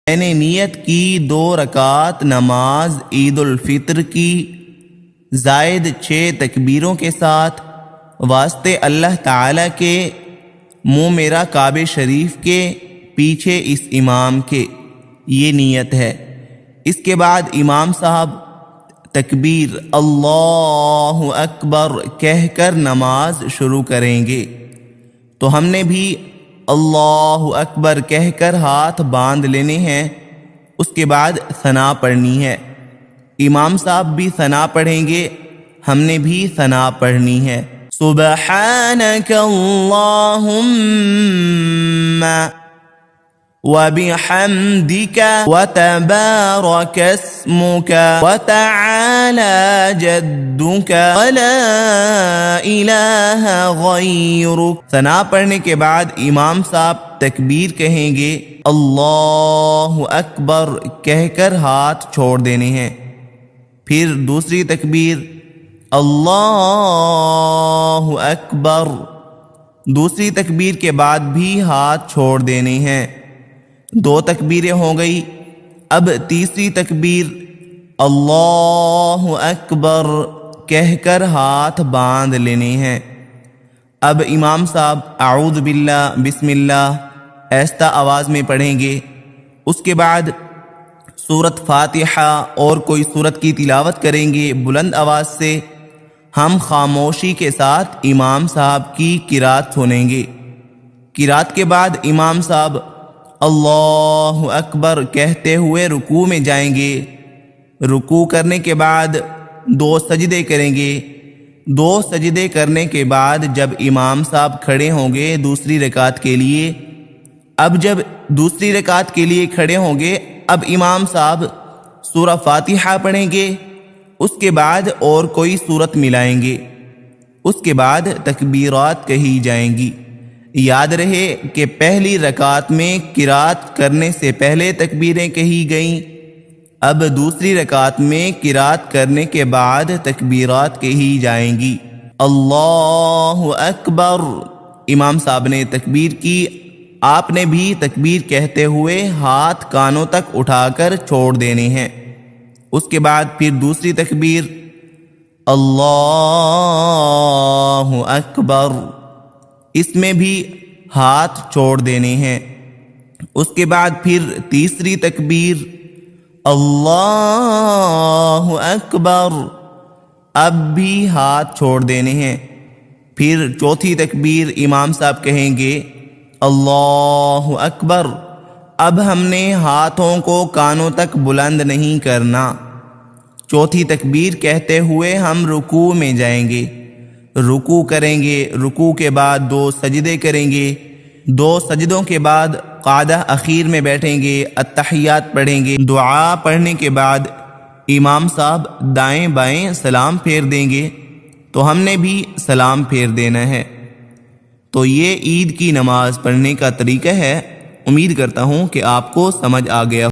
میں نے نیت کی 2 رکعت نماز عید الفطر کی زائد 6 تکبیروں کے ساتھ واسطے اللہ تعالیٰ کے، منہ میرا کعبہ شریف کے، پیچھے اس امام کے، یہ نیت ہے۔ اس کے بعد امام صاحب تکبیر اللہ اکبر کہہ کر نماز شروع کریں گے، تو ہم نے بھی اللہ اکبر کہہ کر ہاتھ باندھ لینے ہیں۔ اس کے بعد ثنا پڑھنی ہے۔ امام صاحب بھی ثنا پڑھیں گے، ہم نے بھی ثنا پڑھنی ہے۔ سبحانک اللہم وبحمدک وتبارک اسمک وتعالی جدک ولا الہ غیرک۔ ثنا پڑھنے کے بعد امام صاحب تکبیر کہیں گے، اللہ اکبر کہہ کر ہاتھ چھوڑ دینے ہیں۔ پھر دوسری تکبیر اللہ اکبر، دوسری تکبیر کے بعد بھی ہاتھ چھوڑ دینے ہیں۔ 2 تکبیریں ہو گئی۔ اب تیسری تکبیر اللہ اکبر کہہ کر ہاتھ باندھ لینے ہیں۔ اب امام صاحب اعوذ باللہ بسم اللہ آہستہ آواز میں پڑھیں گے۔ اس کے بعد سورۃ فاتحہ اور کوئی سورت کی تلاوت کریں گے بلند آواز سے۔ ہم خاموشی کے ساتھ امام صاحب کی قرات سنیں گے۔ قرات کے بعد امام صاحب اللہ اکبر کہتے ہوئے رکوع میں جائیں گے۔ رکوع کرنے کے بعد 2 سجدے کریں گے۔ 2 سجدے کرنے کے بعد جب امام صاحب کھڑے ہوں گے دوسری رکعت کے لیے، اب جب دوسری رکعت کے لیے کھڑے ہوں گے، اب امام صاحب سورہ فاتحہ پڑھیں گے۔ اس کے بعد اور کوئی سورت ملائیں گے۔ اس کے بعد تکبیرات کہی جائیں گی۔ یاد رہے کہ پہلی رکعت میں قرات کرنے سے پہلے تکبیریں کہی گئیں، اب دوسری رکعت میں قرات کرنے کے بعد تکبیرات کہی جائیں گی۔ اللہ اکبر، امام صاحب نے تکبیر کی، آپ نے بھی تکبیر کہتے ہوئے ہاتھ کانوں تک اٹھا کر چھوڑ دینے ہیں۔ اس کے بعد پھر دوسری تکبیر اللہ اکبر، اس میں بھی ہاتھ چھوڑ دینے ہیں۔ اس کے بعد پھر تیسری تکبیر اللہ اکبر، اب بھی ہاتھ چھوڑ دینے ہیں۔ پھر چوتھی تکبیر امام صاحب کہیں گے اللہ اکبر، اب ہم نے ہاتھوں کو کانوں تک بلند نہیں کرنا۔ چوتھی تکبیر کہتے ہوئے ہم رکوع میں جائیں گے، رکوع کریں گے۔ رکوع کے بعد 2 سجدے کریں گے۔ 2 سجدوں کے بعد قعدہ اخیر میں بیٹھیں گے، التحیات پڑھیں گے۔ دعا پڑھنے کے بعد امام صاحب دائیں بائیں سلام پھیر دیں گے، تو ہم نے بھی سلام پھیر دینا ہے۔ تو یہ عید کی نماز پڑھنے کا طریقہ ہے۔ امید کرتا ہوں کہ آپ کو سمجھ آ گیا۔